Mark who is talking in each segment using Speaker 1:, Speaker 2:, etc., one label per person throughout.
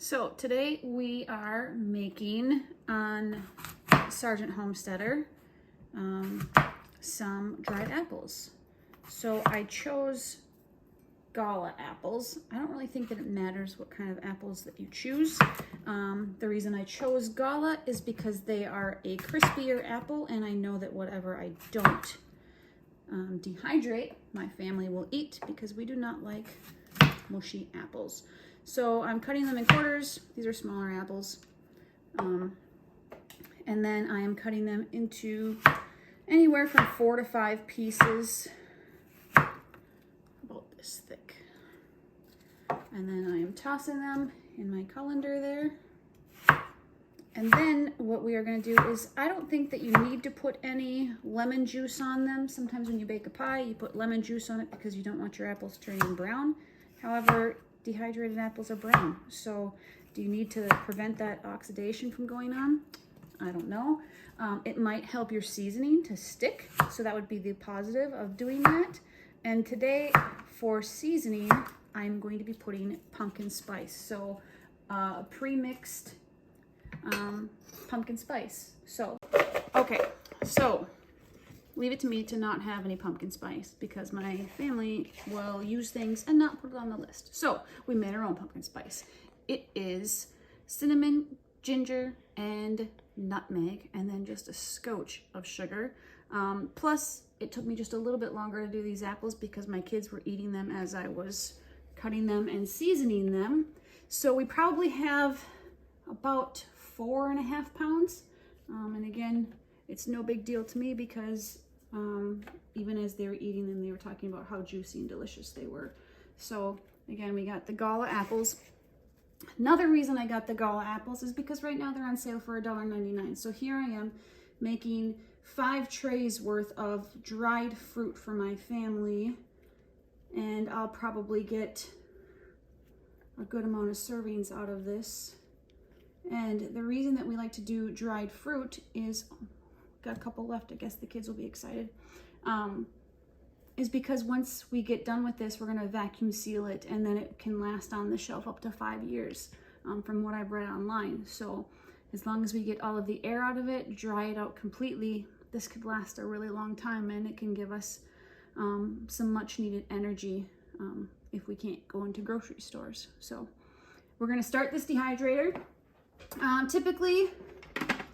Speaker 1: So today we are making on Sergeant Homesteader some dried apples. So I chose Gala apples. I don't really think that it matters what kind of apples that you choose. The reason I chose Gala is because they are a crispier apple, and I know that whatever I don't dehydrate, my family will eat because we do not like mushy apples. So I'm cutting them in quarters. These are smaller apples. And then I am cutting them into anywhere from 4 to 5 pieces, about this thick. And then I am tossing them in my colander there. And then what we are going to do is, I don't think that you need to put any lemon juice on them. Sometimes when you bake a pie, you put lemon juice on it because you don't want your apples turning brown. However, dehydrated apples are brown. So do you need to prevent that oxidation from going on? I don't know. It might help your seasoning to stick. So that would be the positive of doing that. And today for seasoning, I'm going to be putting pumpkin spice. So pre-mixed pumpkin spice. So, okay, so leave it to me to not have any pumpkin spice because my family will use things and not put it on the list. So we made our own pumpkin spice. It is cinnamon, ginger, and nutmeg, and then just a scotch of sugar. Plus, it took me just a little bit longer to do these apples because my kids were eating them as I was cutting them and seasoning them. So we probably have about 4.5 pounds. And again, it's no big deal to me because even as they were eating them, they were talking about how juicy and delicious they were. So again, we got the Gala apples. Another reason I got the Gala apples is because right now they're on sale for $1.99. So here I am making 5 trays worth of dried fruit for my family. And I'll probably get a good amount of servings out of this. And the reason that we like to do dried fruit is, got a couple left, I guess the kids will be excited, is because once we get done with this, we're gonna vacuum seal it, and then it can last on the shelf up to 5 years, from what I've read online. So as long as we get all of the air out of it, dry it out completely, this could last a really long time, and it can give us some much needed energy if we can't go into grocery stores. So we're gonna start this dehydrator. Typically,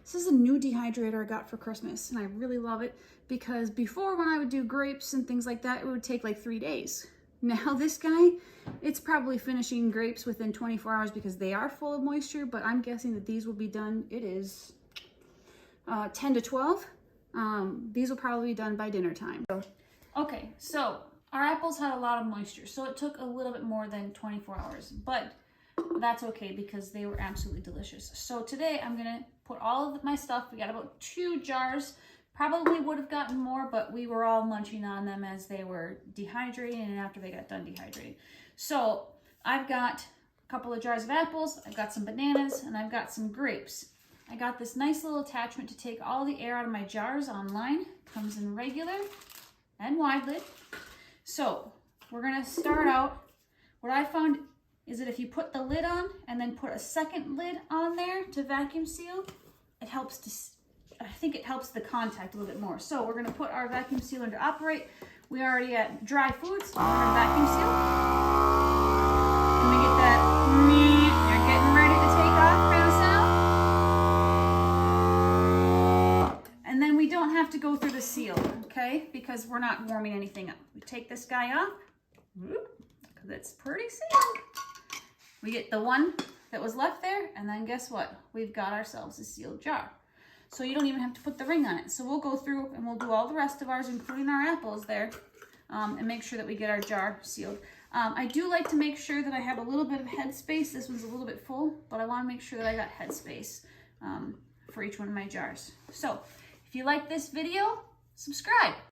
Speaker 1: this is a new dehydrator I got for Christmas, and I really love it because before, when I would do grapes and things like that, it would take like 3 days. Now this guy, it's probably finishing grapes within 24 hours because they are full of moisture, but I'm guessing that these will be done, it is 10 to 12. These will probably be done by dinner time. Okay, so our apples had a lot of moisture, so it took a little bit more than 24 hours, but that's okay because they were absolutely delicious. So today I'm gonna put all of my stuff. We got about 2 jars. Probably would have gotten more, but we were all munching on them as they were dehydrating and after they got done dehydrating. So I've got a couple of jars of apples, I've got some bananas, and I've got some grapes. I got this nice little attachment to take all the air out of my jars online. Comes in regular and wide lid. So we're gonna start out. What I found is that if you put the lid on and then put a second lid on there to vacuum seal, it helps to, I think it helps the contact a little bit more. So we're gonna put our vacuum sealer to operate. We already got dry foods, we're gonna vacuum seal. Can we get that, you're getting ready to take off kind of sound? And then we don't have to go through the seal, okay? Because we're not warming anything up. We take this guy off, because it's pretty sealed. We get the one that was left there, and then guess what? We've got ourselves a sealed jar. So you don't even have to put the ring on it. So we'll go through and we'll do all the rest of ours, including our apples there, and make sure that we get our jar sealed. I do like to make sure that I have a little bit of head space. This one's a little bit full, but I want to make sure that I got head space for each one of my jars. So if you like this video, subscribe.